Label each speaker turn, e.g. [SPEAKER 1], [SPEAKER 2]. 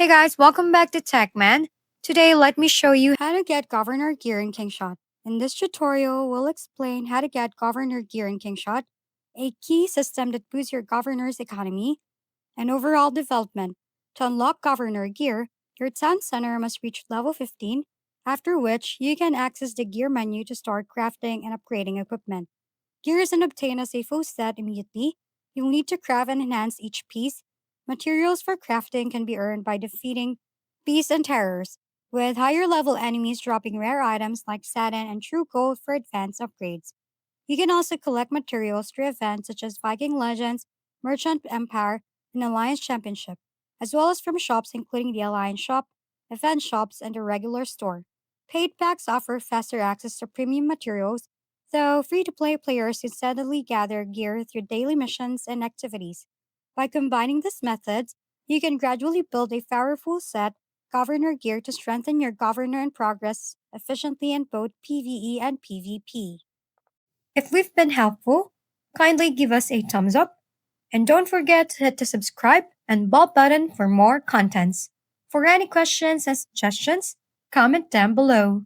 [SPEAKER 1] Hey guys, welcome back to TechMan. Today, let me show you how to get governor gear in Kingshot. In this tutorial, we'll explain how to get governor gear in Kingshot, a key system that boosts your governor's economy and overall development. To unlock governor gear, your town center must reach level 15, after which you can access the gear menu to start crafting and upgrading equipment. Gear isn't obtained as a full set immediately. You'll need to craft and enhance each piece. Materials for crafting can be earned by defeating beasts and terrors, with higher level enemies dropping rare items like satin and true gold for advanced upgrades. You can also collect materials through events such as Viking Legends, Merchant Empire, and Alliance Championship, as well as from shops including the Alliance Shop, event shops, and the regular store. Paid packs offer faster access to premium materials, though free to play players can steadily gather gear through daily missions and activities. By combining these methods, you can gradually build a powerful set governor gear to strengthen your governor and progress efficiently in both PvE and PvP. If we've been helpful, kindly give us a thumbs up and don't forget to hit the subscribe and bell button for more contents. For any questions and suggestions, comment down below.